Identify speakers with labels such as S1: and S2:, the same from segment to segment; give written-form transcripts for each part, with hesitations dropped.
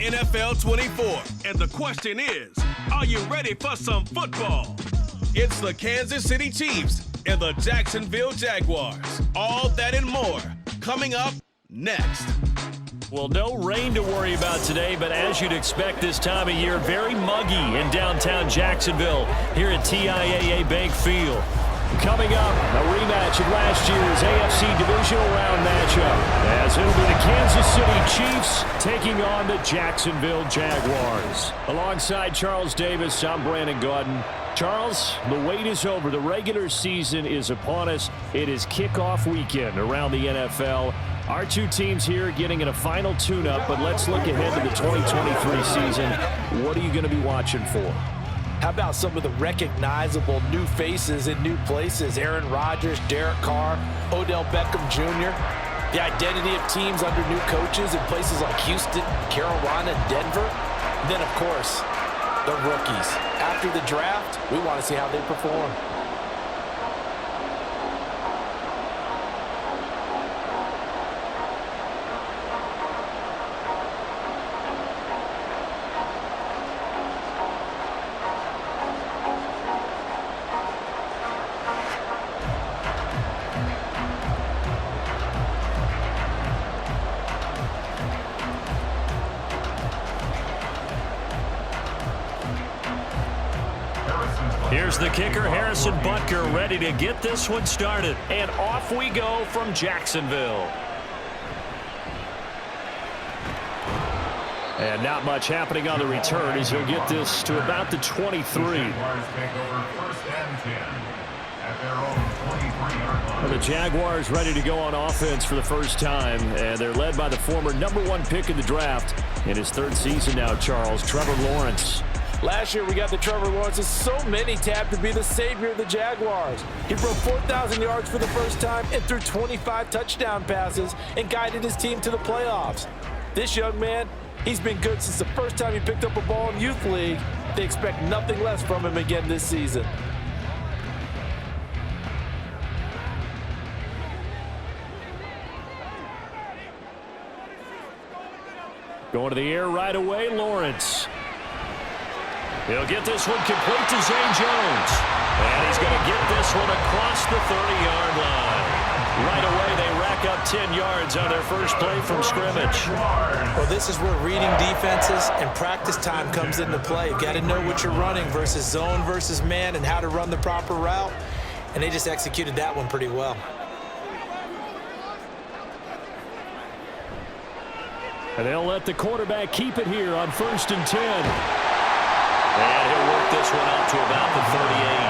S1: NFL 24. And the question is, are you ready for some football? It's the Kansas City Chiefs and the Jacksonville Jaguars. All that and more coming up next.
S2: Well, no rain to worry about today, but as you'd expect this time of year, very muggy in downtown Jacksonville here at TIAA Bank Field. Coming up, a rematch of last year's AFC Divisional Round matchup, as it'll be the Kansas City Chiefs taking on the Jacksonville Jaguars. Alongside Charles Davis, I'm Brandon Gaudin. Charles, the wait is over. The regular season is upon us. It is kickoff weekend around the NFL. Our two teams here getting in a final tune-up, but let's look ahead to the 2023 season. What are you going to be watching for?
S3: How about some of the recognizable new faces in new places? Aaron Rodgers, Derek Carr, Odell Beckham Jr. The identity of teams under new coaches in places like Houston, Carolina, Denver. And then, of course, the rookies. After the draft, we want to see how they perform.
S2: Here's the kicker, Harrison Butker, ready to get this one started. And off we go from Jacksonville. And not much happening on the return as he'll get this to about the 23. Well, the Jaguars ready to go on offense for the first time, and they're led by the former #1 pick in the draft in his third season now, Charles, Trevor Lawrence.
S3: Last year, we got the Trevor Lawrences. So many tapped to be the savior of the Jaguars. He broke 4,000 yards for the first time and threw 25 touchdown passes and guided his team to the playoffs. This young man, he's been good since the first time he picked up a ball in Youth League. They expect nothing less from him again this season.
S2: Going to the air right away, Lawrence. He'll get this one complete to Zay Jones. And he's going to get this one across the 30-yard line. Right away, they rack up 10 yards on their first play from scrimmage.
S3: Well, this is where reading defenses and practice time comes into play. You've got to know what you're running versus zone versus man and how to run the proper route. And they just executed that one pretty well.
S2: And they'll let the quarterback keep it here on 1st and 10. And he'll work this one out to about the 38.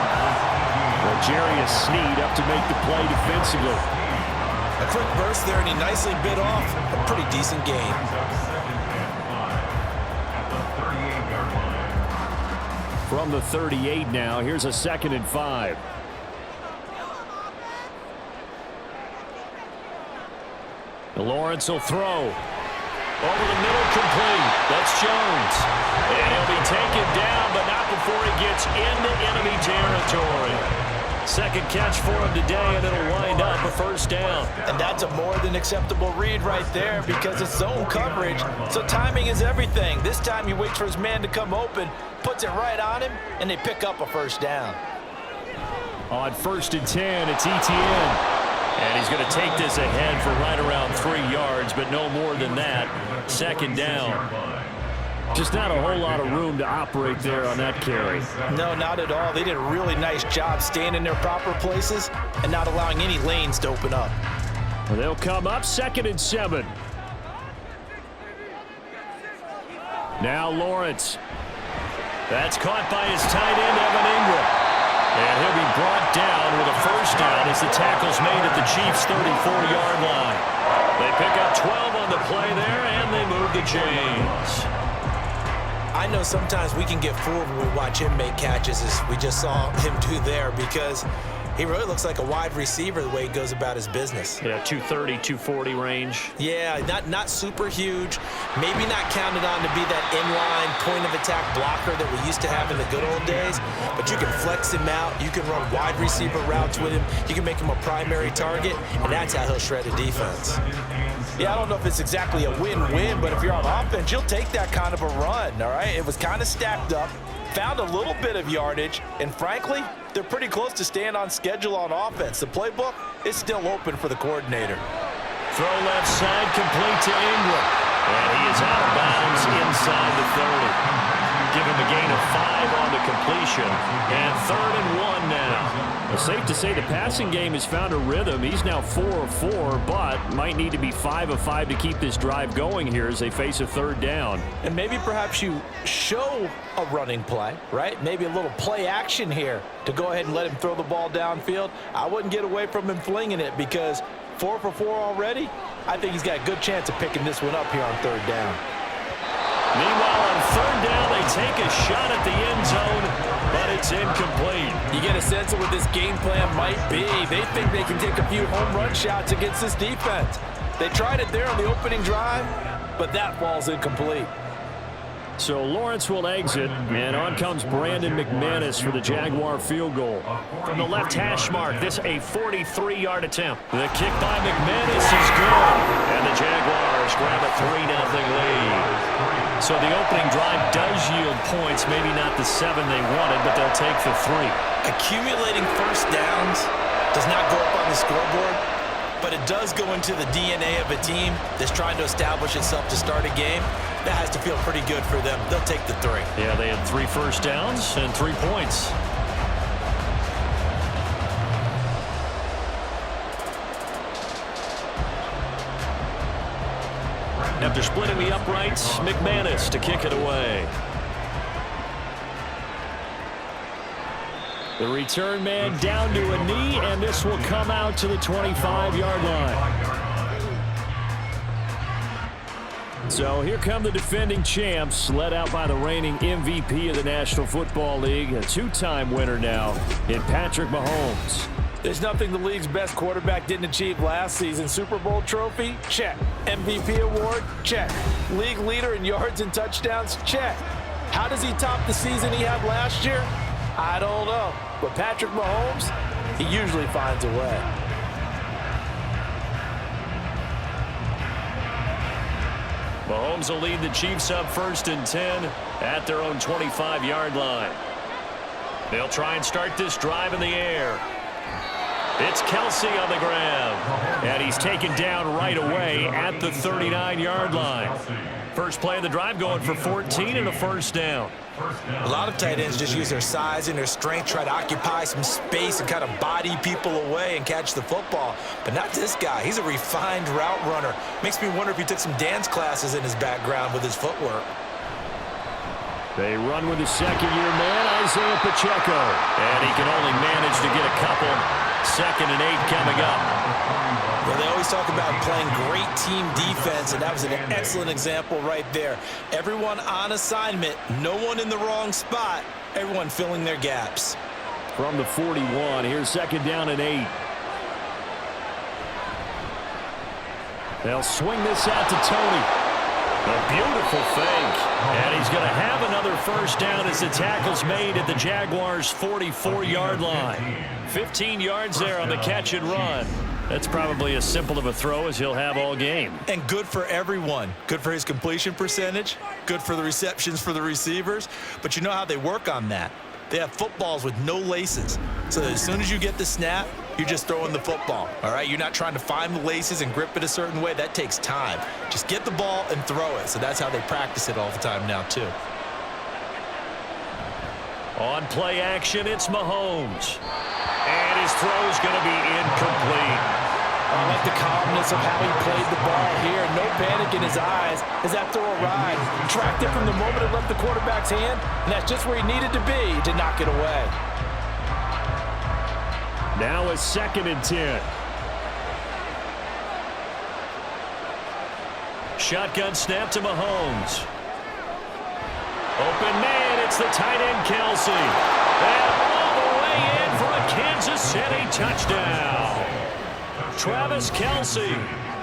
S2: Well, Jarius Sneed up to make the play defensively.
S3: A quick burst there, and he nicely bit off a pretty decent gain.
S2: From the 38 now, here's a 2nd and 5. Lawrence will throw. Over the middle, complete. That's Jones. And he'll be taken down, but not before he gets into enemy territory. Second catch for him today, and it'll wind up a first down.
S3: And that's a more than acceptable read right there because it's zone coverage, so timing is everything. This time he waits for his man to come open, puts it right on him, and they pick up a first down.
S2: On 1st and 10, it's ETN. And he's going to take this ahead for right around 3 yards, but no more than that. 2nd down. Just not a whole lot of room to operate there on that carry.
S3: No, not at all. They did a really nice job staying in their proper places and not allowing any lanes to open up.
S2: Well, they'll come up 2nd and 7. Now Lawrence. That's caught by his tight end, Evan Ingram. And he'll be brought down with a first down as the tackle's made at the Chiefs' 34-yard line. They pick up 12 on the play there, and they move the chains.
S3: I know sometimes we can get fooled when we watch him make catches, as we just saw him do there, because
S4: He really looks like a wide receiver the way he goes about his business.
S2: Yeah, 230, 240 range.
S4: Yeah, not super huge. Maybe not counted on to be that inline point-of-attack blocker that we used to have in the good old days, but you can flex him out. You can run wide receiver routes with him. You can make him a primary target, and that's how he'll shred a defense.
S3: Yeah, I don't know if it's exactly a win-win, but if you're on offense, you'll take that kind of a run, all right? It was kind of stacked up, found a little bit of yardage, and frankly, they're pretty close to staying on schedule on offense. The playbook is still open for the coordinator.
S2: Throw left side, complete to Ingram. And he is out of bounds inside the 30. Give him a gain of 5 on the completion. And 3rd and 1 now. Well, safe to say the passing game has found a rhythm. He's now 4 of 4, but might need to be 5 of 5 to keep this drive going here as they face a 3rd down.
S3: And maybe perhaps you show a running play, right? Maybe a little play action here to go ahead and let him throw the ball downfield. I wouldn't get away from him flinging it because 4 for 4 already. I think he's got a good chance of picking this one up here on 3rd down.
S2: Meanwhile, on 3rd down, they take a shot at the end zone, but it's incomplete.
S3: You get a sense of what this game plan might be. They think they can take a few home run shots against this defense. They tried it there on the opening drive, but that falls incomplete.
S2: So Lawrence will exit, and on comes Brandon McManus for the Jaguar field goal. From the left hash mark, this a 43-yard attempt. The kick by McManus is good, and the Jaguars grab a 3-0 lead. So the opening drive does yield points, maybe not the 7 they wanted, but they'll take the 3.
S4: Accumulating first downs does not go up on the scoreboard, but it does go into the DNA of a team that's trying to establish itself to start a game. That has to feel pretty good for them. They'll take the 3.
S2: Yeah, they had 3 first downs and 3 points. After splitting the uprights, McManus to kick it away. The return man down to a knee, and this will come out to the 25-yard line. So here come the defending champs, led out by the reigning MVP of the National Football League, a 2-time winner now in Patrick Mahomes.
S3: There's nothing the league's best quarterback didn't achieve last season. Super Bowl trophy? Check. MVP award? Check. League leader in yards and touchdowns? Check. How does he top the season he had last year? I don't know. But Patrick Mahomes, he usually finds a way.
S2: Mahomes will lead the Chiefs up 1st and 10 at their own 25-yard line. They'll try and start this drive in the air. It's Kelsey on the ground, and he's taken down right away at the 39-yard line. First play of the drive going for 14 and a 1st down.
S4: A lot of tight ends just use their size and their strength, try to occupy some space and kind of body people away and catch the football. But not this guy. He's a refined route runner. Makes me wonder if he took some dance classes in his background with his footwork.
S2: They run with the 2nd-year man, Isaiah Pacheco. And he can only manage to get a couple. 2nd and 8 coming up.
S4: Well, they always talk about playing great team defense, and that was an excellent example right there. Everyone on assignment, no one in the wrong spot, everyone filling their gaps.
S2: From the 41, here's 2nd down and 8. They'll swing this out to Tony. A beautiful fake. And he's going to have another 1st down as the tackle's made at the Jaguars' 44-yard line. 15 yards there on the catch and run. That's probably as simple of a throw as he'll have all game.
S4: And good for everyone. Good for his completion percentage. Good for the receptions for the receivers. But you know how they work on that. They have footballs with no laces. So that as soon as you get the snap, you're just throwing the football, all right? You're not trying to find the laces and grip it a certain way. That takes time. Just get the ball and throw it. So that's how they practice it all the time now, too.
S2: On play action, it's Mahomes. And his throw's going to be incomplete.
S3: I like the calmness of how he played the ball here. No panic in his eyes as that throw arrived. Tracked it from the moment it left the quarterback's hand, and that's just where he needed to be to knock it away.
S2: Now a 2nd and 10. Shotgun snap to Mahomes. Open man, it's the tight end Kelsey. And all the way in for a Kansas City touchdown. Travis Kelce,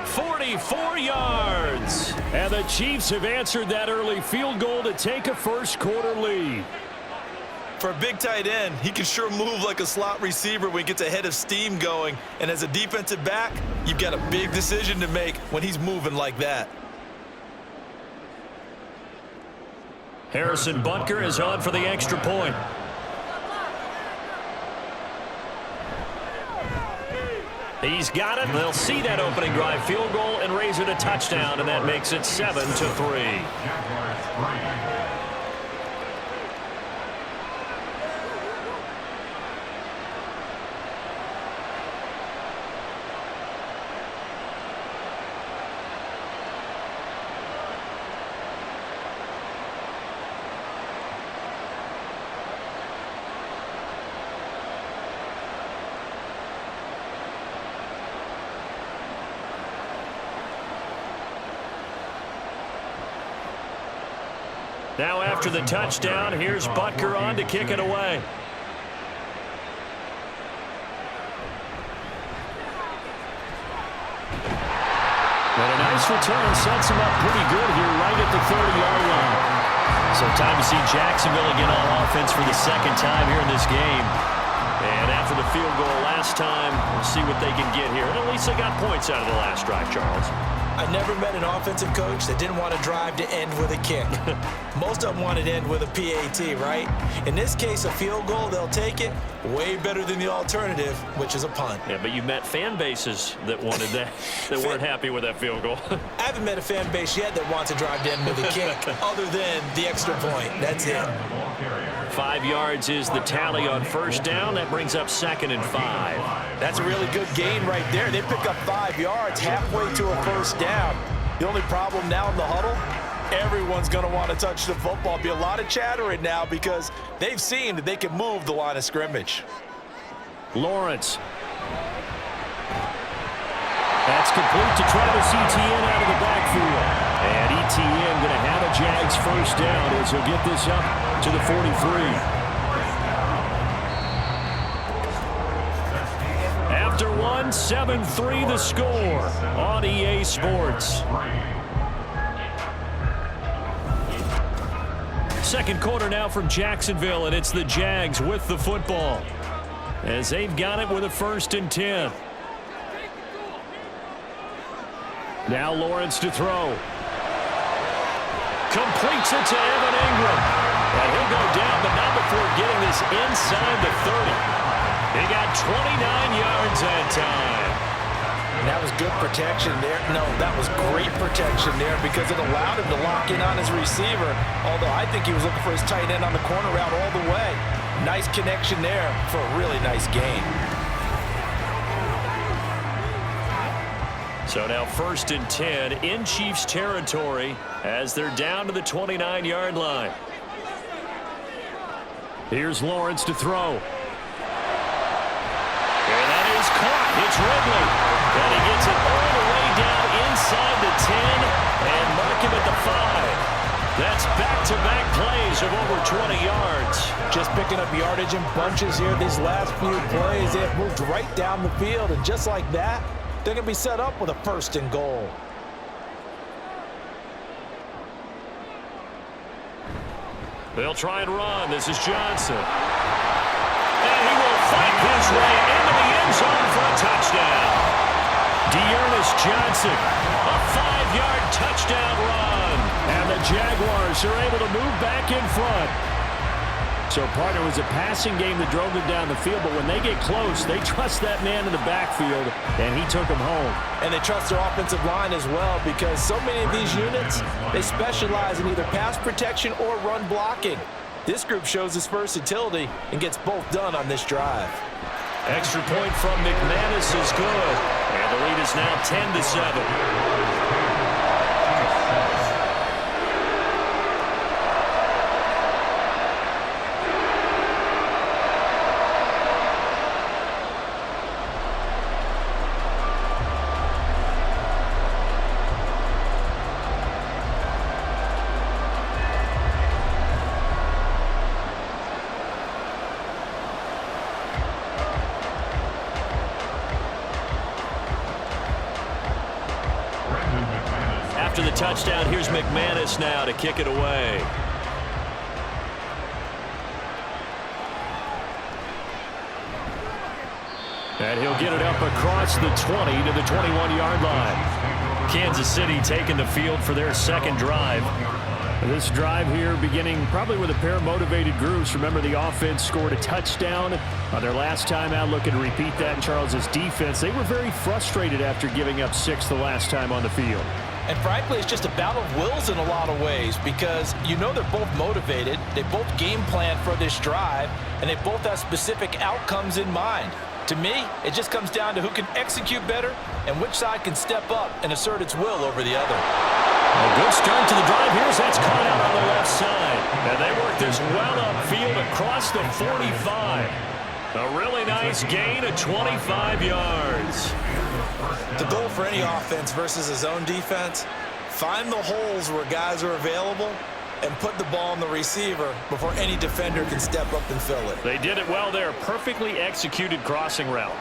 S2: 44 yards. And the Chiefs have answered that early field goal to take a first-quarter lead.
S4: For a big tight end, he can sure move like a slot receiver when he gets a head of steam going. And as a defensive back, you've got a big decision to make when he's moving like that.
S2: Harrison Butker is on for the extra point. He's got it. They'll see that opening drive field goal and raise it a touchdown, and that makes it 7-3. Now after the touchdown, here's Butker on to kick it away. And a nice return sets him up pretty good here right at the 30-yard line. So time to see Jacksonville again on offense for the second time here in this game. And after the field goal last time, we'll see what they can get here. And at least they got points out of the last drive, Charles.
S4: I never met an offensive coach that didn't want to drive to end with a kick. Most of them wanted to end with a PAT, right? In this case, a field goal, they'll take it. Way better than the alternative, which is a punt.
S2: Yeah, but you met fan bases that wanted that, that weren't happy with that field goal.
S4: I haven't met a fan base yet that wants to drive to end with a kick, other than the extra point. That's it.
S2: 5 yards is the tally on first down. That brings up 2nd and 5.
S3: That's a really good gain right there. They pick up 5 yards halfway to a first down. The only problem now in the huddle, everyone's going to want to touch the football. Be a lot of chattering now because they've seen that they can move the line of scrimmage.
S2: Lawrence. That's complete to Travis Etienne out of the backfield. And Etienne going to have a Jags first down as he'll get this up to the 43. After one, 7-3 the score on EA Sports. Second quarter now from Jacksonville, and it's the Jags with the football as they've got it with a 1st and 10. Now Lawrence to throw. Completes it to Evan Ingram. And he'll go down, but not before getting this inside the 30. He got 29 yards that time.
S3: That was good protection there. No, that was great protection there because it allowed him to lock in on his receiver. Although I think he was looking for his tight end on the corner route all the way. Nice connection there for a really nice gain.
S2: So now 1st and 10 in Chiefs territory as they're down to the 29-yard line. Here's Lawrence to throw. And that is caught. It's Ridley. And he gets it all the way down inside the 10 and mark him at the 5. That's back-to-back plays of over 20 yards.
S3: Just picking up yardage in bunches here these last few plays. They have moved right down the field, and just like that, they're going to be set up with a 1st and goal.
S2: They'll try and run. This is Johnson. And he will fight his way into the end zone for a touchdown. Dearness Johnson, a 5-yard touchdown run. And the Jaguars are able to move back in front. So, partner, it was a passing game that drove them down the field, but when they get close, they trust that man in the backfield, and he took them home.
S3: And they trust their offensive line as well because so many of these units, they specialize in either pass protection or run blocking. This group shows its versatility and gets both done on this drive.
S2: Extra point from McManus is good, and the lead is now 10-7. to the touchdown. Here's McManus now to kick it away. And he'll get it up across the 20 to the 21-yard line. Kansas City taking the field for their second drive. This drive here beginning probably with a pair of motivated groups. Remember, the offense scored a touchdown on their last time out. Looking to repeat that in Charles's defense. They were very frustrated after giving up 6 the last time on the field.
S3: And frankly, it's just a battle of wills in a lot of ways because you know they're both motivated. They both game plan for this drive, and they both have specific outcomes in mind. To me, it just comes down to who can execute better and which side can step up and assert its will over the other.
S2: A good start to the drive. Here's that's caught out on the left side. And they work this well upfield across the 45. A really nice gain of 25 yards.
S4: The goal for any offense versus his own defense, find the holes where guys are available and put the ball on the receiver before any defender can step up and fill it.
S2: They did it well there. Perfectly executed crossing route.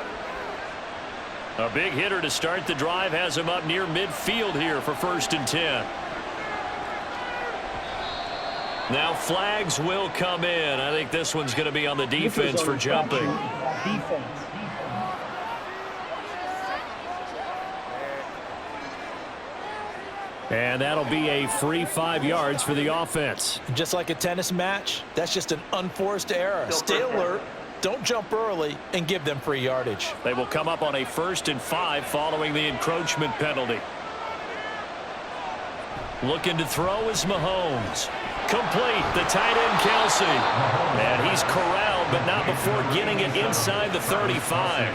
S2: A big hitter to start the drive has him up near midfield here for 1st and 10. Now flags will come in. I think this one's going to be on the defense for jumping. And that'll be a free 5 yards for the offense.
S3: Just like a tennis match, that's just an unforced error. Stay alert, don't jump early, and give them free yardage.
S2: They will come up on a 1st and 5 following the encroachment penalty. Looking to throw is Mahomes. Complete, the tight end Kelsey. And he's corralled, but not before getting it inside the 35.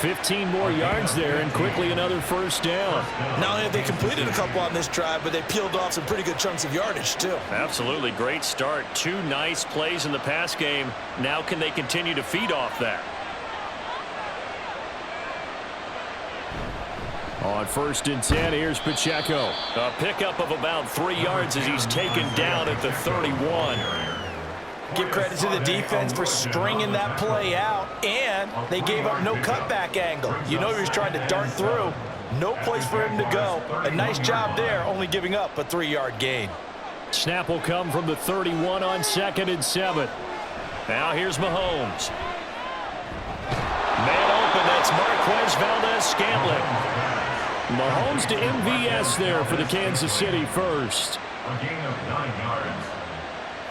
S2: 15 more yards there, and quickly another 1st down.
S4: Not only have they completed a couple on this drive, but they peeled off some pretty good chunks of yardage, too.
S2: Absolutely great start. 2 nice plays in the pass game. Now can they continue to feed off that? On 1st and 10, here's Pacheco. A pickup of about 3 yards as he's taken down at the 31.
S3: Give credit to the defense for stringing that play out, and they gave up no cutback angle. You know he was trying to dart through. No place for him to go. A nice job there, only giving up a 3-yard gain.
S2: Snap will come from the 31 on 2nd and 7. Now here's Mahomes. Man open, that's Marquez Valdez-Scantling. Mahomes to MVS there for the Kansas City first.
S5: A gain of 9 yards.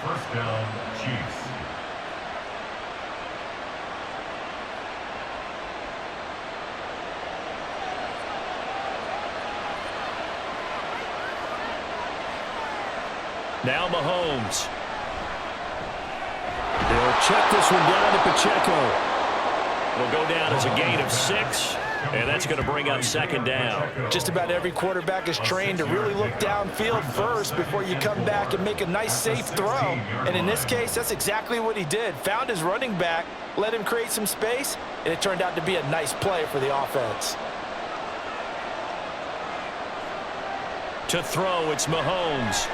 S5: 1st down, Chiefs.
S2: Now Mahomes. He'll check this one down to Pacheco. It'll go down as a gain of 6. And that's going to bring up 2nd down.
S3: Just about every quarterback is trained to really look downfield first before you come back and make a nice, safe throw. And in this case, that's exactly what he did. Found his running back, let him create some space, and it turned out to be a nice play for the offense.
S2: To throw, it's Mahomes.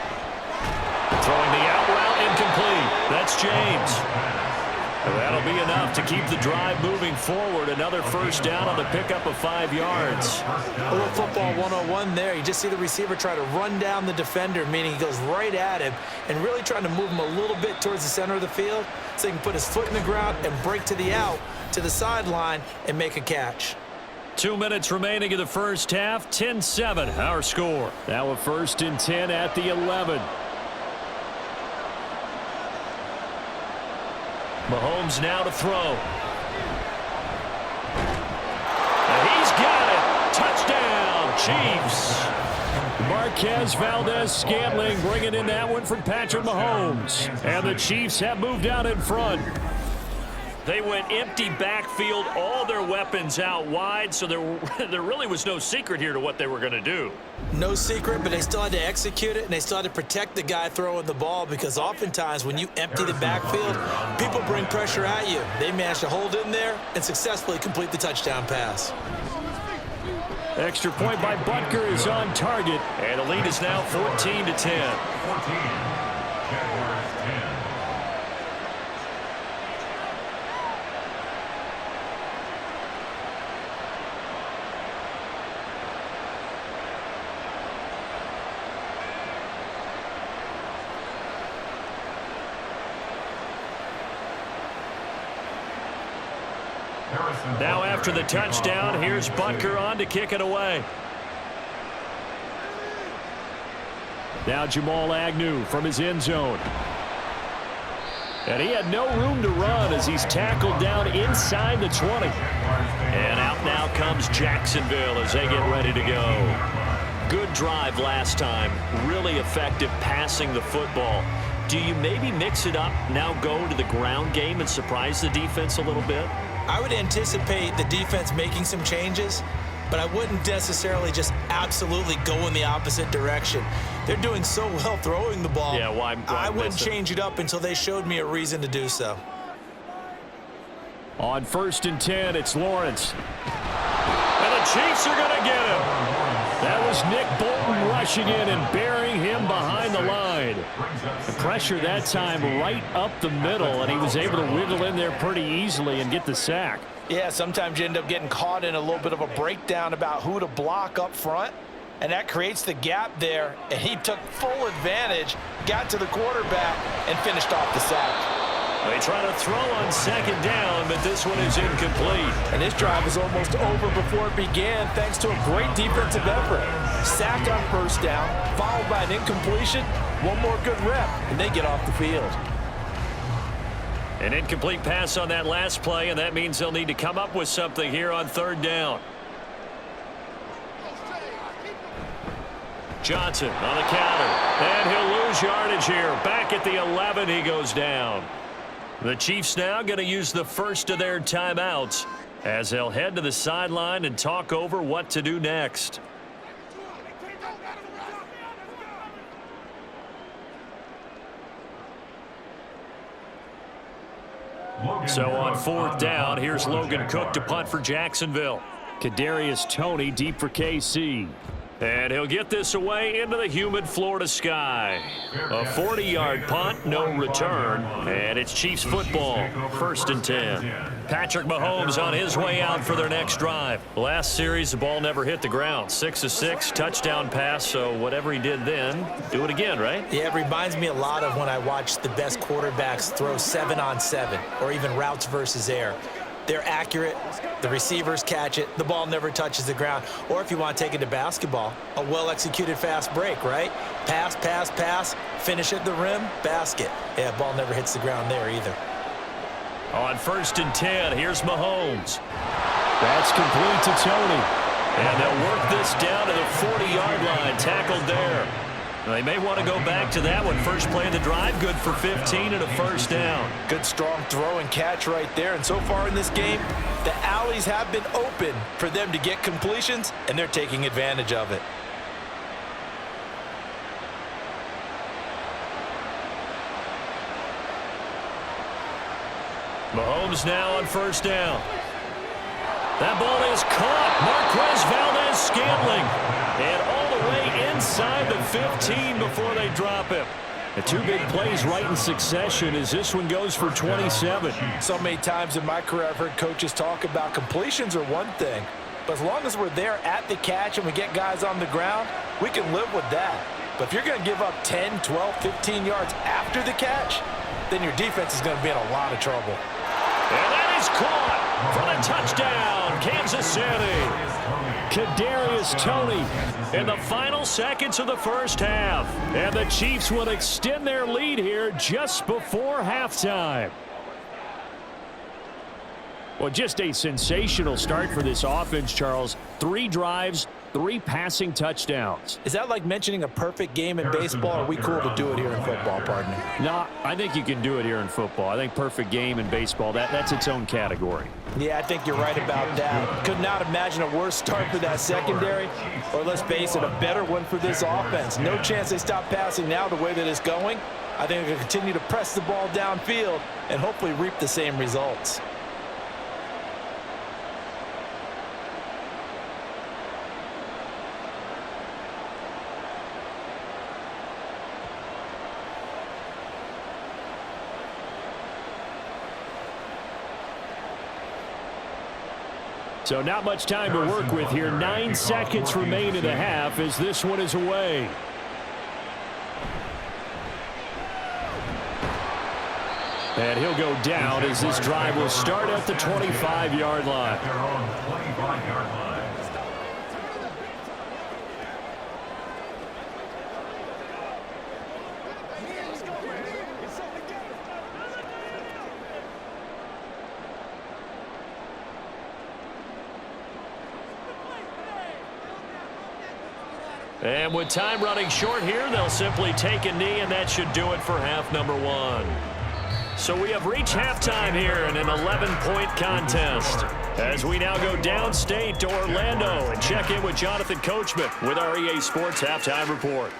S2: Throwing the out route, incomplete. That's James. That'll be enough to keep the drive moving forward. Another 1st down on the pickup of 5 yards.
S3: A little football 101 there. You just see the receiver try to run down the defender, meaning he goes right at him and really trying to move him a little bit towards the center of the field so he can put his foot in the ground and break to the out, to the sideline, and make a catch.
S2: 2 minutes remaining in the 1st half. 10-7, our score. Now a 1st and 10 at the 11. Mahomes now to throw. And he's got it. Touchdown, Chiefs. Marquez Valdez-Scantling bringing in that one from Patrick Mahomes. And the Chiefs have moved out in front. They went empty backfield, all their weapons out wide, so there really was no secret here to what they were going to do.
S3: No secret, but they still had to execute it, and they still had to protect the guy throwing the ball because oftentimes when you empty the backfield, people bring pressure at you. They managed to hold in there and successfully complete the touchdown pass.
S2: Extra point by Butker is on target, and the lead is now 14-10.
S5: 14. Jaguars 10.
S2: Now after the touchdown, here's Butker on to kick it away. Now Jamal Agnew from his end zone. And he had no room to run as he's tackled down inside the 20. And out now comes Jacksonville as they get ready to go. Good drive last time. Really effective passing the football. Do you maybe mix it up, now go to the ground game and surprise the defense a little bit?
S4: I would anticipate the defense making some changes, but I wouldn't necessarily just absolutely go in the opposite direction. They're doing so well throwing the ball.
S2: Yeah, why
S4: I wouldn't change it up until they showed me a reason to do so.
S2: On 1st and 10, it's Lawrence. And the Chiefs are going to get him. That was Nick Bolton rushing in and burying him behind the line. The pressure that time right up the middle, and he was able to wiggle in there pretty easily and get the sack.
S3: Yeah, sometimes you end up getting caught in a little bit of a breakdown about who to block up front, and that creates the gap there, and he took full advantage, got to the quarterback, and finished off the sack.
S2: They try to throw on 2nd down, but this one is incomplete.
S3: And this drive is almost over before it began thanks to a great defensive effort. Sack on 1st down, followed by an incompletion, one more good rep, and they get off the field.
S2: An incomplete pass on that last play, and that means they'll need to come up with something here on 3rd down. Johnson on the counter, and he'll lose yardage here. Back at the 11, he goes down. The Chiefs now going to use the first of their timeouts as they'll head to the sideline and talk over what to do next. So on 4th down, here's Logan Cook to punt for Jacksonville. Kadarius Toney deep for KC. And he'll get this away into the humid Florida sky. A 40-yard punt, no return, and it's Chiefs football, 1st and 10. Patrick Mahomes on his way out for their next drive. Last series, the ball never hit the ground. 6 of 6, touchdown pass, so whatever he did then, do it again, right?
S4: Yeah, it reminds me a lot of when I watched the best quarterbacks throw 7-on-7 or even routes versus air. They're accurate. The receivers catch it. The ball never touches the ground. Or if you want to take it to basketball, a well-executed fast break, right? Pass, pass, pass, finish at the rim, basket. Yeah, ball never hits the ground there either.
S2: On 1st and 10, here's Mahomes. That's complete to Toney. And they'll work this down to the 40-yard line, tackled there. They may want to go back to that one. First play of the drive, good for 15 and a 1st down.
S3: Good strong throw and catch right there. And so far in this game, the alleys have been open for them to get completions, and they're taking advantage of it.
S2: Mahomes now on 1st down. That ball is caught. Marquez Valdez-Scantling. And all the way inside the 15 before they drop him. The 2 big plays right in succession as this one goes for 27.
S3: So many times in my career I've heard coaches talk about completions are one thing. But as long as we're there at the catch and we get guys on the ground, we can live with that. But if you're going to give up 10, 12, 15 yards after the catch, then your defense is going to be in a lot of trouble.
S2: And that is caught for the touchdown, Kansas City. Kadarius Toney in the final seconds of the 1st half. And the Chiefs will extend their lead here just before halftime. Well, just a sensational start for this offense, Charles. 3 drives, 3 passing touchdowns.
S3: Is that like mentioning a perfect game in baseball, or are we cool to do it here in football, partner?
S2: No, I think you can do it here in football. I think perfect game in baseball, that's its own category.
S3: Yeah, I think you're right about that. Could not imagine a worse start for that secondary, or let's face it, a better one for this offense. No chance they stop passing now the way that it's going. I think they'll continue to press the ball downfield and hopefully reap the same results.
S2: So not much time to work with here. 9 seconds remain in the half as this one is away. And he'll go down as this drive will start at the 25-yard line.
S5: Their own 25-yard line.
S2: And with time running short here, they'll simply take a knee, and that should do it for half number one. So we have reached halftime here in an 11-point contest. As we now go downstate to Orlando and check in with Jonathan Coachman with our EA Sports Halftime Report.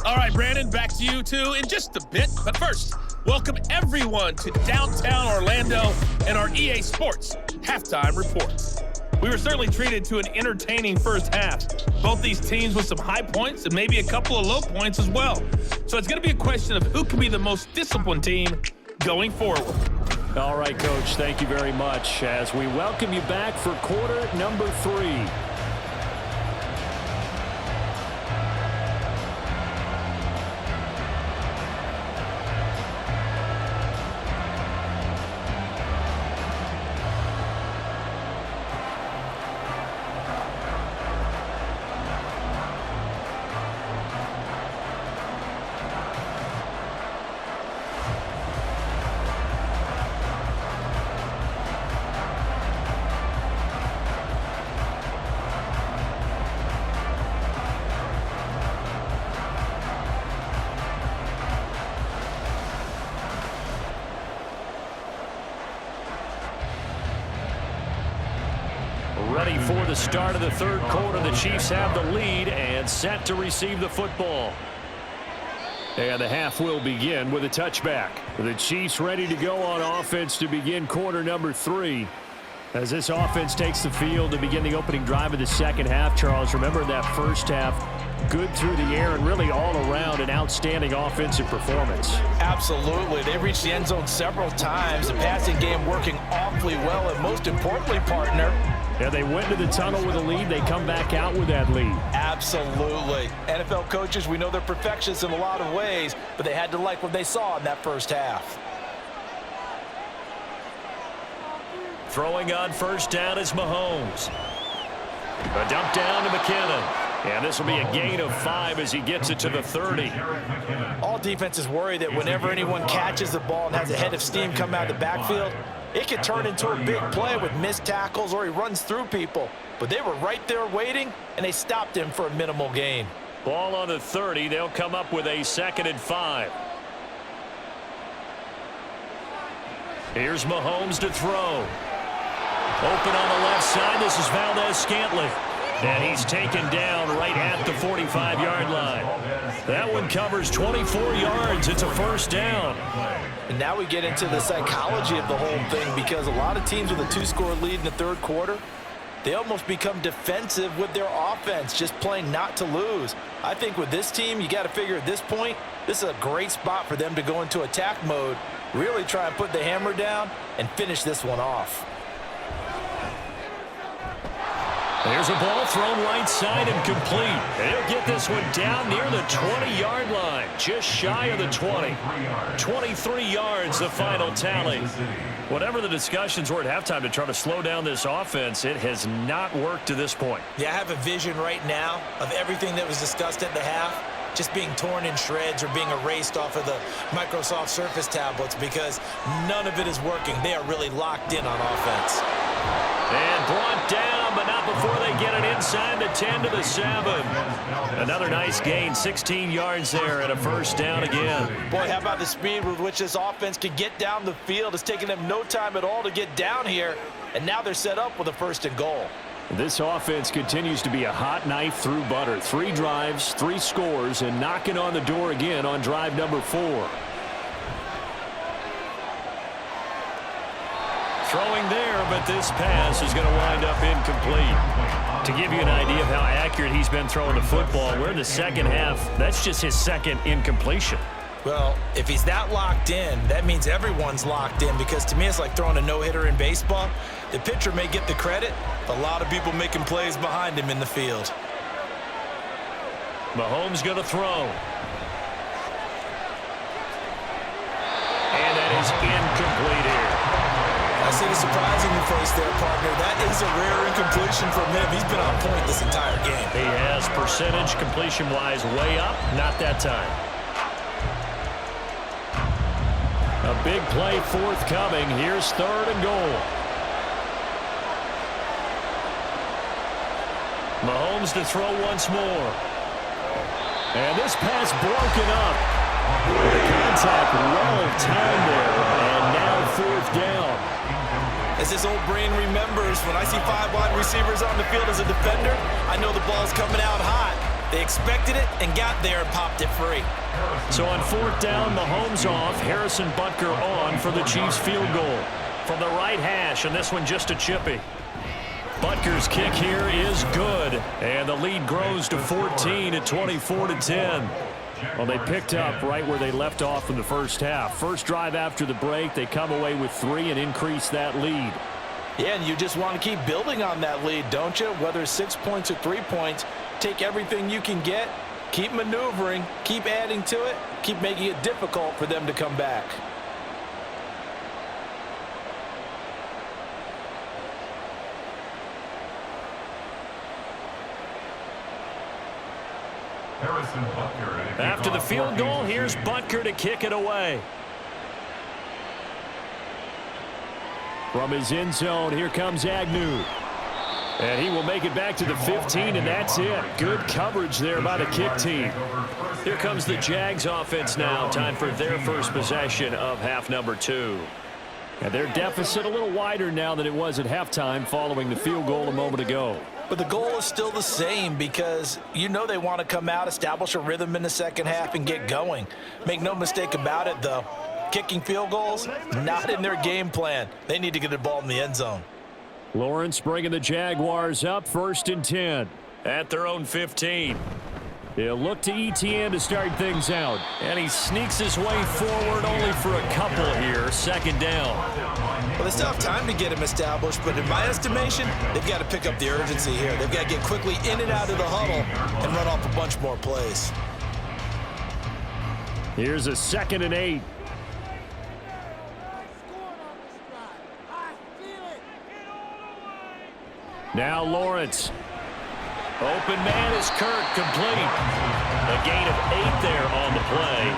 S6: All right, Brandon, back to you two in just a bit. But first, welcome everyone to downtown Orlando and our EA Sports Halftime Report. We were certainly treated to an entertaining first half. Both these teams with some high points and maybe a couple of low points as well. So it's going to be a question of who can be the most disciplined team going forward.
S2: All right, Coach, thank you very much as we welcome you back for quarter number 3. Ready for the start of the third quarter. The Chiefs have the lead and set to receive the football. And the half will begin with a touchback. The Chiefs ready to go on offense to begin quarter number 3. As this offense takes the field to begin the opening drive of the second half, Charles, remember that first half, good through the air and really all around an outstanding offensive performance.
S3: Absolutely. They reached the end zone several times. The passing game working awfully well, and most importantly, partner,
S2: yeah, they went to the tunnel with a lead. They come back out with that lead.
S3: Absolutely. NFL coaches, we know they're perfectionists in a lot of ways, but they had to like what they saw in that first half.
S2: Throwing on first down is Mahomes. A dump down to McKinnon. And this will be a gain of 5 as he gets it to the 30.
S3: All defenses worry that whenever anyone catches the ball and has a head of steam come out of the backfield, it can turn into a big play with missed tackles or he runs through people. But they were right there waiting, and they stopped him for a minimal gain.
S2: Ball on the 30. They'll come up with a 2nd and 5. Here's Mahomes to throw. Open on the left side. This is Valdez-Scantling. And he's taken down right at the 45-yard line. That one covers 24 yards. It's a first down.
S3: And now we get into the psychology of the whole thing, because a lot of teams with a 2-score lead in the third quarter, they almost become defensive with their offense, just playing not to lose. I think with this team, you got to figure at this point, this is a great spot for them to go into attack mode, really try and put the hammer down and finish this one off.
S2: There's a ball thrown right side and complete. And he'll get this one down near the 20-yard line, just shy of the 20. 23 yards, the final tally. Whatever the discussions were at halftime to try to slow down this offense, it has not worked to this point.
S3: Yeah, I have a vision right now of everything that was discussed at the half just being torn in shreds or being erased off of the Microsoft Surface tablets, because none of it is working. They are really locked in on offense.
S2: And brought down, but not before they get it inside the 10 to the 7. Another nice gain, 16 yards there, and a first down again.
S3: Boy, how about the speed with which this offense can get down the field? It's taken them no time at all to get down here, and now they're set up with a 1st and goal.
S2: This offense continues to be a hot knife through butter. 3 drives, 3 scores, and knocking on the door again on drive number 4. Throwing there, but this pass is going to wind up incomplete. To give you an idea of how accurate he's been throwing the football, we're in the second half. That's just his 2nd incompletion.
S3: Well, if he's that locked in, that means everyone's locked in, because to me it's like throwing a no-hitter in baseball. The pitcher may get the credit, but a lot of people making plays behind him in the field.
S2: Mahomes going to throw. And that is incomplete here.
S4: I see the surprising face there, partner. That is a rare incompletion from him. He's been on point this entire game.
S2: He has percentage completion-wise way up. Not that time. A big play forthcoming. Here's 3rd and goal. Mahomes to throw once more. And this pass broken up. The contact well timed there. And now 4th down.
S4: As his old brain remembers, when I see 5 wide receivers on the field as a defender, I know the ball's coming out hot. They expected it and got there and popped it free.
S2: So on 4th down, Mahomes off, Harrison Butker on for the Chiefs field goal. From the right hash, and this one just a chippy. Butker's kick here is good, and the lead grows to 14 at 24-10. Well, they picked up right where they left off in the first half. First drive after the break, they come away with 3 and increase that lead.
S3: Yeah, and you just want to keep building on that lead, don't you? Whether it's 6 points or 3 points, take everything you can get, keep maneuvering, keep adding to it, keep making it difficult for them to come back.
S2: After the field goal, here's Butker to kick it away. From his end zone, here comes Agnew. And he will make it back to the 15, and that's it. Good coverage there by the kick team. Here comes the Jags offense now. Time for their first possession of half number 2. And their deficit a little wider now than it was at halftime following the field goal a moment ago.
S3: But the goal is still the same because you know they want to come out, establish a rhythm in the second half, and get going. Make no mistake about it, though. Kicking field goals, not in their game plan. They need to get the ball in the end zone.
S2: Lawrence bringing the Jaguars up 1st and 10 at their own 15. He'll look to ETN to start things out. And he sneaks his way forward only for a couple here. 2nd down.
S4: Well, they still have time to get him established, but in my estimation, they've got to pick up the urgency here. They've got to get quickly in and out of the huddle and run off a bunch more plays.
S2: Here's a 2nd and 8. Now Lawrence. Open man is Kirk, complete. A gain of 8 there on the play.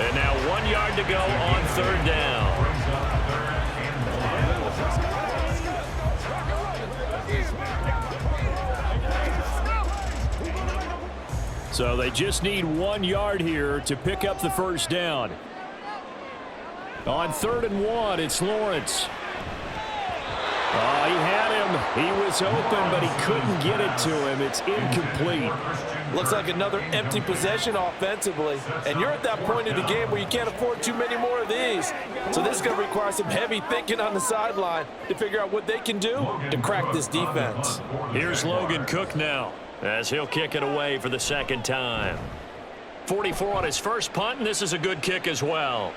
S2: And now 1 yard to go on 3rd down. So they just need 1 yard here to pick up the first down. On 3rd and 1, it's Lawrence. Oh, he had him. He was open, but he couldn't get it to him. It's incomplete.
S3: Looks like another empty possession offensively. And you're at that point in the game where you can't afford too many more of these. So this is going to require some heavy thinking on the sideline to figure out what they can do to crack this defense.
S2: Here's Logan Cook now as he'll kick it away for the 2nd time. 44 on his first punt, and this is a good kick as well.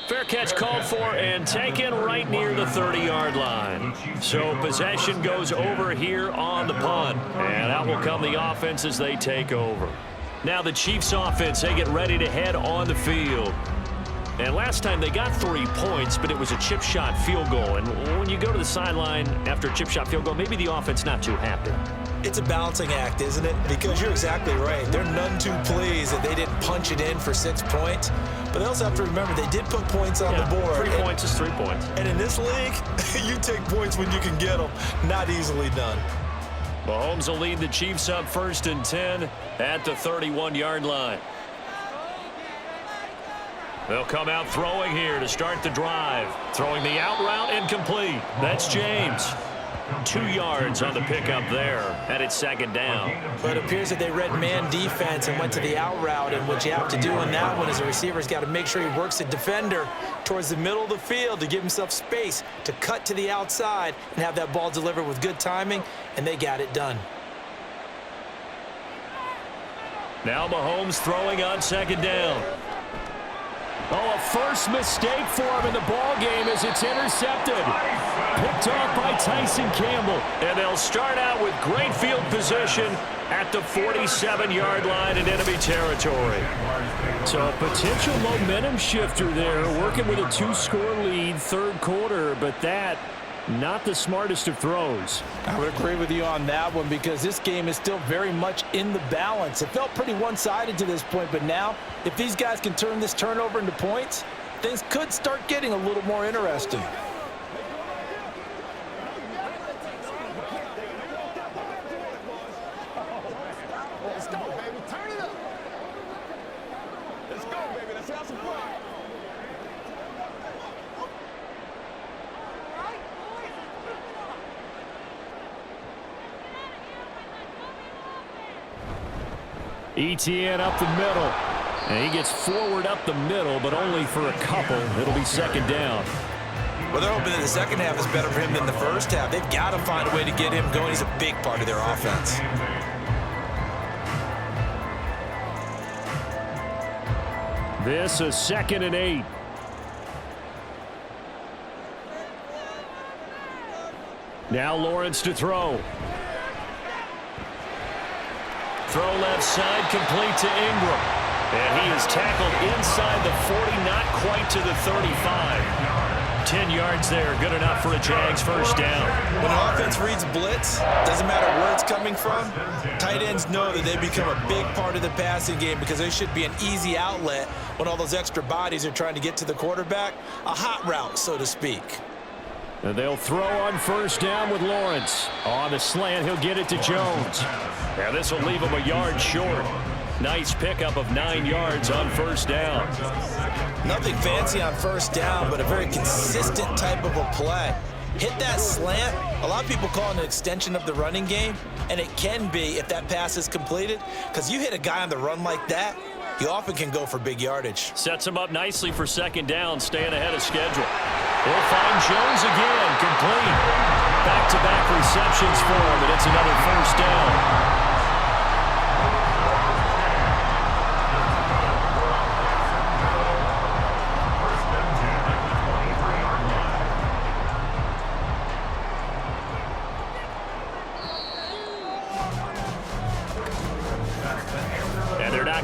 S2: Fair catch called for and taken right near the 30-yard line. So possession goes over here on the punt. And out will come the offense as they take over. Now the Chiefs offense, they get ready to head on the field. And last time they got 3 points, but it was a chip shot field goal. And when you go to the sideline after a chip shot field goal, maybe the offense not too happy.
S4: It's a balancing act, isn't it? Because you're exactly right. They're none too pleased that they didn't punch it in for 6 points. But they also have to remember they did put points on the board.
S2: 3 points is 3 points.
S4: And in this league, you take points when you can get them. Not easily done.
S2: Mahomes will lead the Chiefs up 1st and 10 at the 31-yard line. They'll come out throwing here to start the drive. Throwing the out route incomplete. That's James. 2 yards on the pickup there, and it's 2nd down.
S3: But it appears that they read man defense and went to the out route, and what you have to do in that one as a receiver's got to make sure he works the defender towards the middle of the field to give himself space to cut to the outside and have that ball delivered with good timing, and they got it done.
S2: Now Mahomes throwing on 2nd down. Oh, a first mistake for him in the ball game as it's intercepted. Picked off by Tyson Campbell. And they'll start out with great field position at the 47-yard line in enemy territory. So a potential momentum shifter there, working with a 2-score lead, third quarter, but that not the smartest of throws.
S3: I would agree with you on that one because this game is still very much in the balance. It felt pretty one-sided to this point, but now if these guys can turn this turnover into points, things could start getting a little more interesting.
S7: Let's go, baby. Turn it up. Let's go, baby. Let's have some fun.
S2: Etienne up the middle. And he gets forward up the middle, but only for a couple. It'll be second down.
S4: Well, they're hoping that the second half is better for him than the first half. They've got to find a way to get him going. He's a big part of their offense.
S2: This is 2nd and 8. Now Lawrence to throw. Throw left side, complete to Ingram. And he is tackled inside the 40, not quite to the 35. 10 yards there, good enough for a Jags first down.
S4: When an offense reads blitz, doesn't matter where it's coming from, tight ends know that they become a big part of the passing game because they should be an easy outlet when all those extra bodies are trying to get to the quarterback. A hot route, so to speak.
S2: And they'll throw on first down with Lawrence. On the slant, he'll get it to Jones. Now this will leave him a yard short. Nice pickup of 9 yards on first down.
S4: Nothing fancy on first down, but a very consistent type of a play. Hit that slant. A lot of people call it an extension of the running game, and it can be if that pass is completed, because you hit a guy on the run like that, you often can go for big yardage.
S2: Sets him up nicely for second down, staying ahead of schedule. They'll find Jones again, complete. Back-to-back receptions for him, and it's another first down.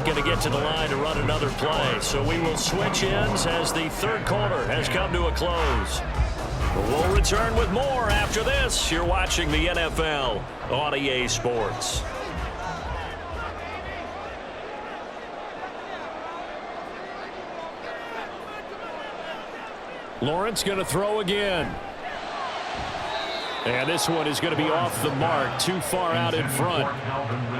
S2: Going to get to the line to run another play. So we will switch ends as the third quarter has come to a close. We'll return with more after this. You're watching the NFL on EA Sports. Lawrence going to throw again. And this one is going to be off the mark, too far out in front.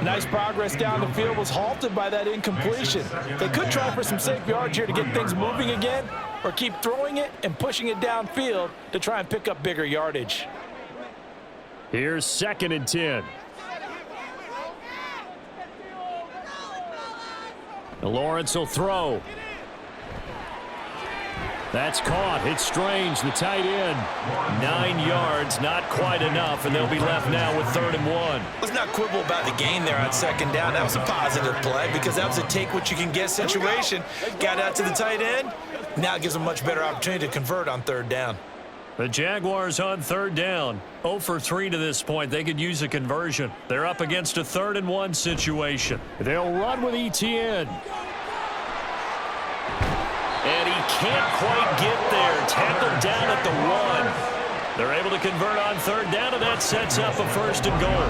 S3: Nice progress down the field was halted by that incompletion. They could try for some safe yards here to get things moving again, or keep throwing it and pushing it downfield to try and pick up bigger yardage.
S2: Here's 2nd and 10. Lawrence will throw. That's caught. It's Strange, the tight end. 9 yards, not quite enough, and they'll be left now with 3rd and 1.
S4: Let's not quibble about the gain there on second down. That was a positive play because that was a take-what-you-can-get situation. Got out to the tight end. Now it gives them a much better opportunity to convert on 3rd down.
S2: The Jaguars on 3rd down. 0 for 3 to this point. They could use a conversion. They're up against a 3rd and 1 situation. They'll run with Etienne. And he can't quite get there. Tackled down at the 1. They're able to convert on 3rd down, and that sets up a 1st and goal.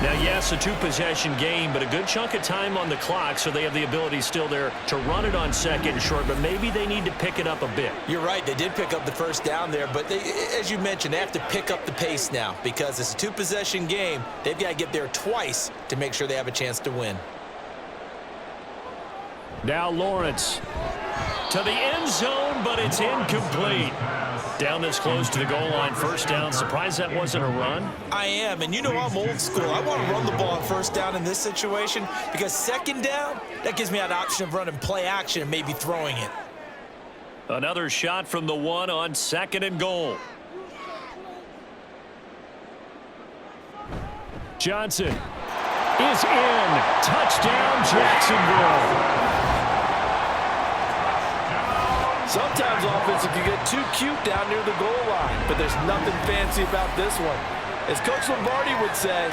S2: Now, yes, a 2-possession game, but a good chunk of time on the clock, so they have the ability still there to run it on 2nd and short, but maybe they need to pick it up a bit.
S4: You're right. They did pick up the 1st down there, but they, as you mentioned, they have to pick up the pace now because it's a 2-possession game. They've got to get there twice to make sure they have a chance to win.
S2: Now Lawrence to the end zone, but it's incomplete. Down this close to the goal line, 1st down. Surprised that wasn't a run?
S4: I am, and you know I'm old school. I want to run the ball on 1st down in this situation because 2nd down, that gives me an option of running play action and maybe throwing it.
S2: Another shot from the 1 on 2nd and goal. Johnson is in. Touchdown, Jacksonville.
S3: Sometimes offense can get too cute down near the goal line, but there's nothing fancy about this one. As Coach Lombardi would say,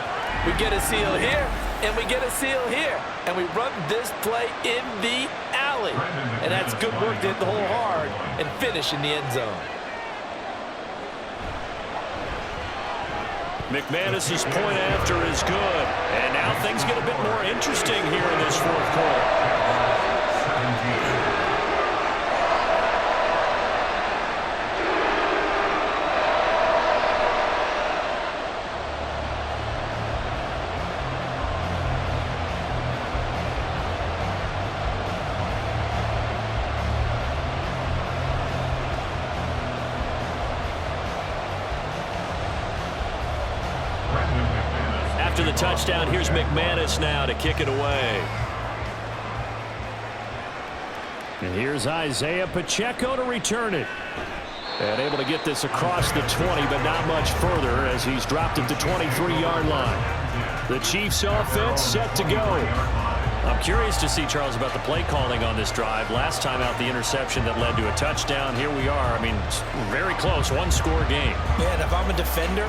S3: we get a seal here, and we get a seal here, and we run this play in the alley. And that's good work to hit the hole hard and finish in the end zone.
S2: McManus's point after is good. And now things get a bit more interesting here in this fourth quarter. After the touchdown, here's McManus now to kick it away. And here's Isaiah Pacheco to return it. And able to get this across the 20, but not much further as he's dropped at the 23-yard line. The Chiefs offense set to go. I'm curious to see, Charles, about the play calling on this drive. Last time out, the interception that led to a touchdown. Here we are. I mean, very close, one-score game.
S4: Man, if I'm a defender,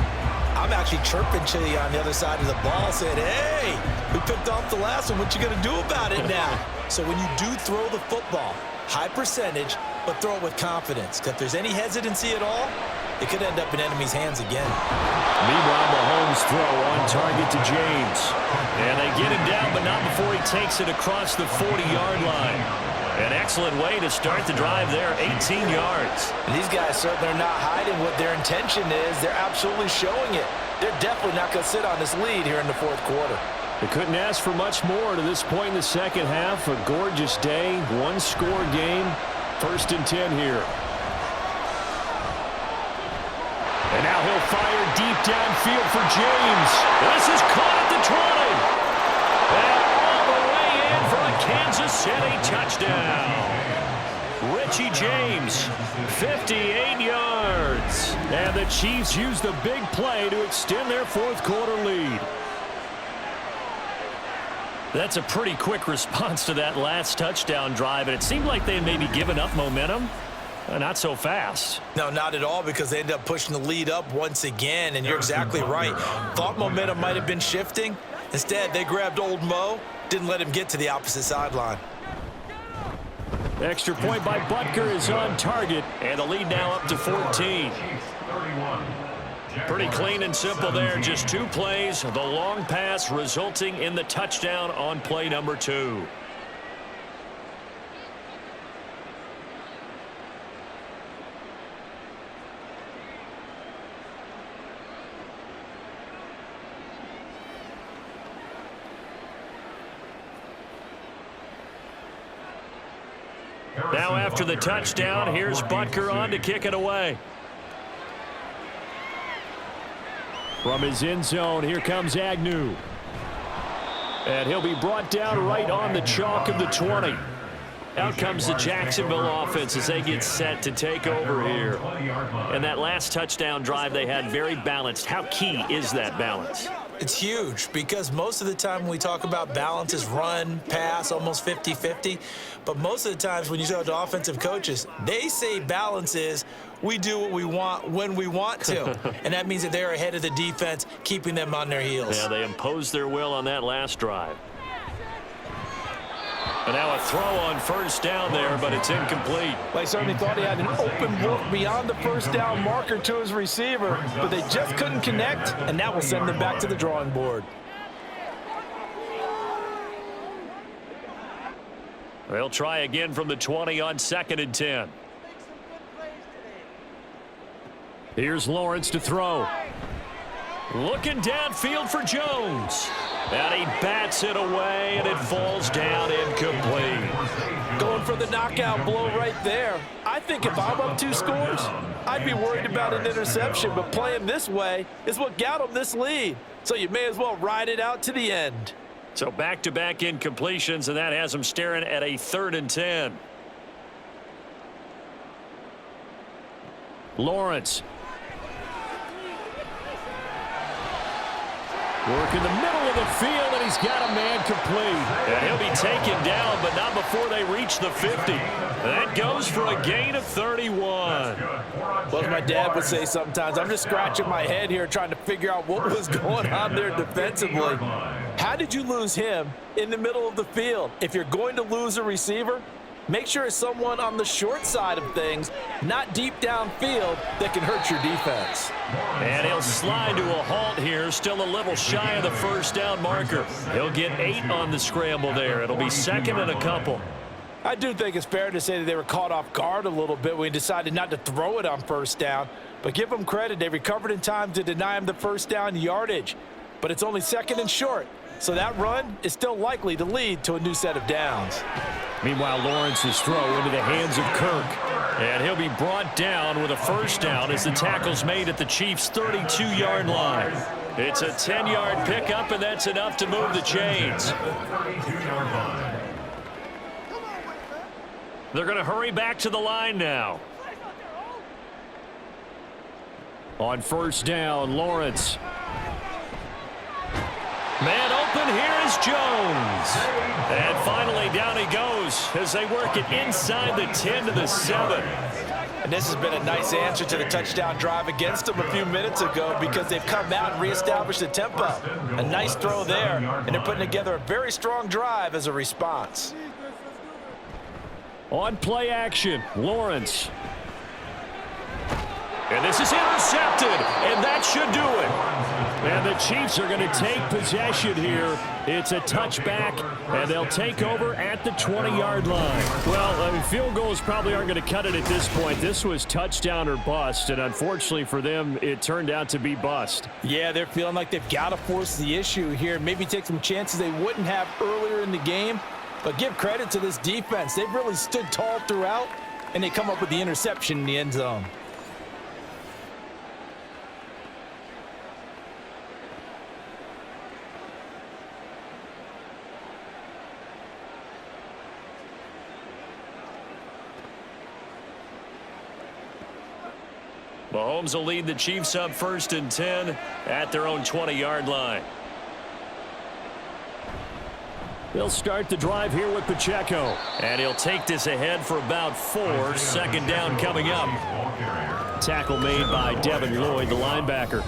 S4: I'm actually chirping Chili on the other side of the ball, saying, hey, we picked off the last one. What you going to do about it now? So when you do throw the football, high percentage, but throw it with confidence. Because if there's any hesitancy at all, it could end up in enemy's hands again.
S2: Meanwhile, Mahomes throw on target to James. And they get him down, but not before he takes it across the 40-yard line. An excellent way to start the drive there, 18 yards.
S3: And these guys certainly are not hiding what their intention is. They're absolutely showing it. They're definitely not going to sit on this lead here in the fourth quarter.
S2: They couldn't ask for much more to this point in the second half. A gorgeous day, one-score game, 1st and 10 here. And now he'll fire deep downfield for James. This is caught at the 20. And all the way in for a Kansas City touchdown. Richie James, 58 yards. And the Chiefs use the big play to extend their fourth quarter lead. That's a pretty quick response to that last touchdown drive, and it seemed like they had maybe given up momentum. Not so fast.
S4: No, not at all, because they ended up pushing the lead up once again, and you're exactly right. Thought momentum might have been shifting. Instead, they grabbed old Mo, didn't let him get to the opposite sideline.
S2: Extra point by Butker is on target, and the lead now up to 14. Pretty clean and simple there. Just 2 plays. The long pass resulting in the touchdown on play number 2. Now after the touchdown, here's Butker on to kick it away. From his end zone, here comes Agnew. And he'll be brought down right on the chalk of the 20. Out comes the Jacksonville offense as they get set to take over here. And that last touchdown drive they had very balanced. How key is that balance?
S4: It's huge, because most of the time when we talk about balance is run, pass, almost 50-50. But most of the times when you talk to offensive coaches, they say balance is we do what we want when we want to. And that means that they're ahead of the defense, keeping them on their heels.
S2: Yeah, they imposed their will on that last drive. And now a throw on first down there, but it's incomplete.
S3: They certainly thought he had an open look beyond the first down marker to his receiver, but they just couldn't connect, and that will send them back to the drawing board.
S2: They'll try again from the 20 on 2nd and 10. Here's Lawrence to throw. Looking downfield for Jones. And he bats it away, and it falls down incomplete.
S3: Going for the knockout blow right there. I think if I'm up 2 scores, I'd be worried about an interception, but playing this way is what got them this lead. So you may as well ride it out to the end.
S2: So back-to-back incompletions, and that has them staring at a 3rd and 10. Lawrence. Work in the middle of the field, and he's got a man complete. And he'll be taken down, but not before they reach the 50. That goes for a gain of 31.
S3: Well, as my dad would say sometimes, I'm just scratching my head here trying to figure out what was going on there defensively. How did you lose him in the middle of the field? If you're going to lose a receiver, make sure it's someone on the short side of things, not deep downfield, that can hurt your defense.
S2: And he'll slide to a halt here, still a little shy of the first down marker. He'll get 8 on the scramble there. It'll be second and a couple.
S3: I do think it's fair to say that they were caught off guard a little bit when we decided not to throw it on first down. But give them credit. They recovered in time to deny him the first down yardage. But it's only second and short. So that run is still likely to lead to a new set of downs.
S2: Meanwhile, Lawrence's throw into the hands of Kirk. And he'll be brought down with a first down as the tackle's made at the Chiefs' 32-yard line. It's a 10-yard pickup, and that's enough to move the chains. They're going to hurry back to the line now. On first down, Lawrence. Man open, here is Jones. And finally down he goes as they work it inside the 10 to the 7.
S3: And this has been a nice answer to the touchdown drive against them a few minutes ago because they've come out and reestablished the tempo. A nice throw there, and they're putting together a very strong drive as a response.
S2: On play action, Lawrence. And this is intercepted, and that should do it. And the Chiefs are going to take possession here. It's a touchback, and they'll take over at the 20-yard line. Well, field goals probably aren't going to cut it at this point. This was touchdown or bust, and unfortunately for them, it turned out to be bust.
S3: Yeah, they're feeling like they've got to force the issue here, maybe take some chances they wouldn't have earlier in the game. But give credit to this defense. They've really stood tall throughout, and they come up with the interception in the end zone.
S2: Mahomes will lead the Chiefs up first and 10 at their own 20-yard line. They'll start the drive here with Pacheco. And he'll take this ahead for about 4. Second down coming up. Tackle made by Devin Lloyd, the linebacker.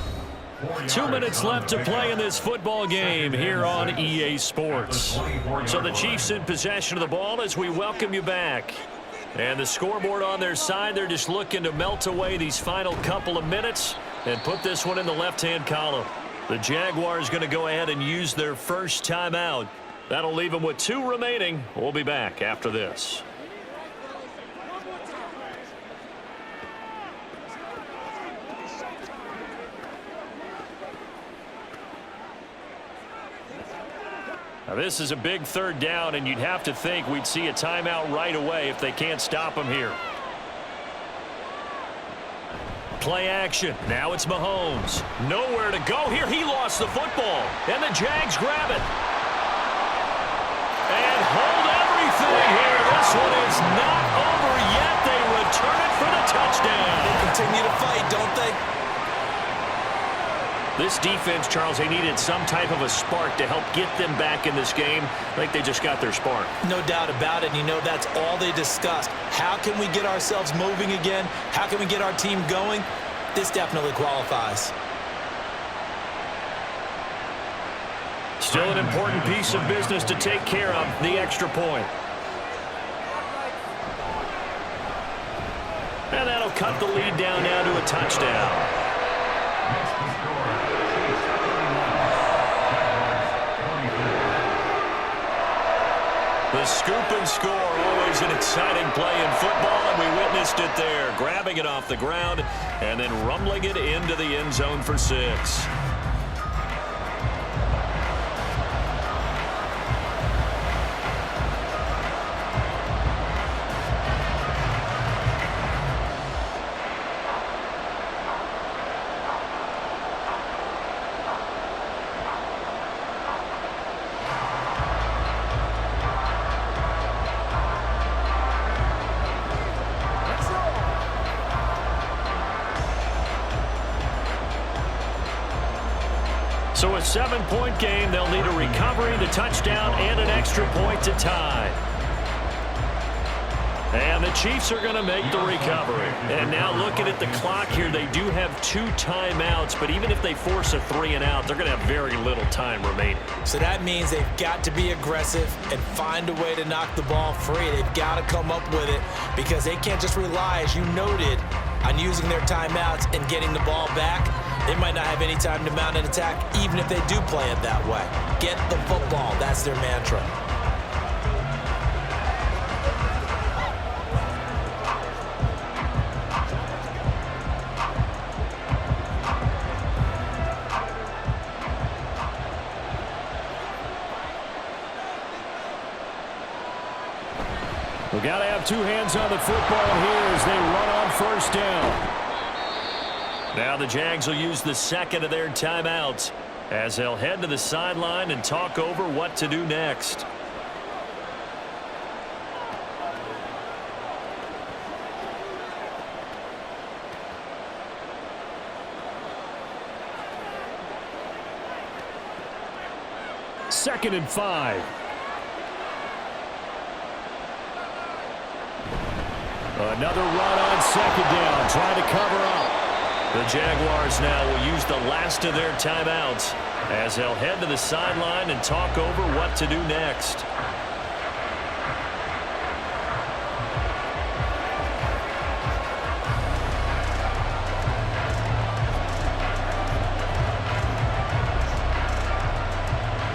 S2: 2 minutes left to play in this football game here on EA Sports. So the Chiefs in possession of the ball as we welcome you back. And the scoreboard on their side, they're just looking to melt away these final couple of minutes and put this one in the left-hand column. The Jaguars going to go ahead and use their first timeout. That'll leave them with 2 remaining. We'll be back after this. Now this is a big third down, and you'd have to think we'd see a timeout right away if they can't stop them here. Play action. Now it's Mahomes. Nowhere to go here. He lost the football, and the Jags grab it. And hold everything here. This one is not over yet. They return it for the touchdown.
S3: They continue to fight, don't they?
S2: This defense, Charles, they needed some type of a spark to help get them back in this game. I think they just got their spark.
S3: No doubt about it. And you know that's all they discussed. How can we get ourselves moving again? How can we get our team going? This definitely qualifies.
S2: Still an important piece of business to take care of, the extra point. And that'll cut the lead down now to a touchdown. The scoop and score, always an exciting play in football, and we witnessed it there, grabbing it off the ground and then rumbling it into the end zone for 6. So a 7-point game, they'll need a recovery, the touchdown, and an extra point to tie. And the Chiefs are going to make the recovery. And now looking at the clock here, they do have 2 timeouts, but even if they force a 3-and-out, they're going to have very little time remaining.
S4: So that means they've got to be aggressive and find a way to knock the ball free. They've got to come up with it because they can't just rely, as you noted, on using their timeouts and getting the ball back. They might not have any time to mount an attack, even if they do play it that way. Get the football. That's their mantra.
S2: We've got to have 2 hands on the football here as they run on first down. Now the Jags will use the second of their timeouts as they'll head to the sideline and talk over what to do next. Second and 5. Another run on second down, trying to cover up. The Jaguars now will use the last of their timeouts as they'll head to the sideline and talk over what to do next.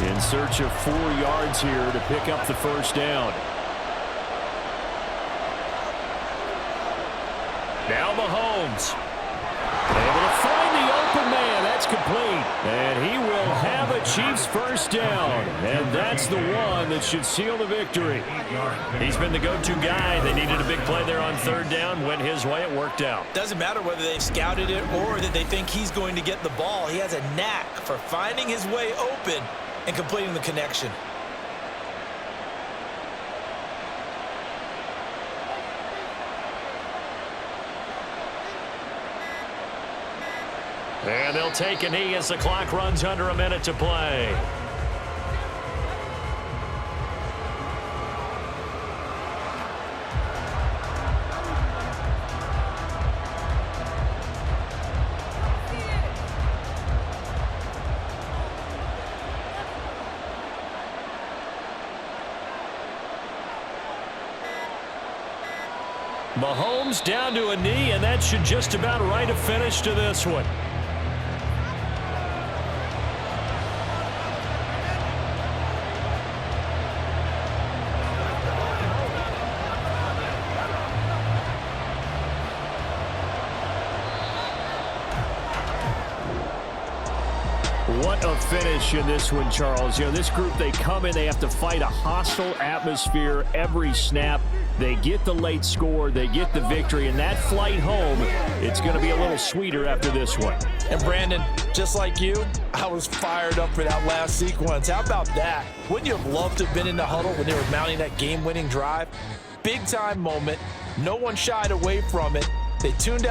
S2: In search of 4 yards here to pick up the first down. Now Mahomes. Able to find the open man. That's complete. And he will have a Chiefs first down. And that's the one that should seal the victory. He's been the go-to guy. They needed a big play there on third down. Went his way. It worked out.
S4: Doesn't matter whether they've scouted it or that they think he's going to get the ball. He has a knack for finding his way open and completing the connection.
S2: And they'll take a knee as the clock runs under a minute to play. Mahomes down to a knee, and that should just about write a finish to this one. What a finish in this one, Charles. You know, this group, they come in, they have to fight a hostile atmosphere every snap. They get the late score, they get the victory, and that flight home, it's going to be a little sweeter after this one.
S3: And Brandon, just like you, I was fired up for that last sequence. How about that? Wouldn't you have loved to have been in the huddle when they were mounting that game-winning drive? Big-time moment. No one shied away from it. They tuned out.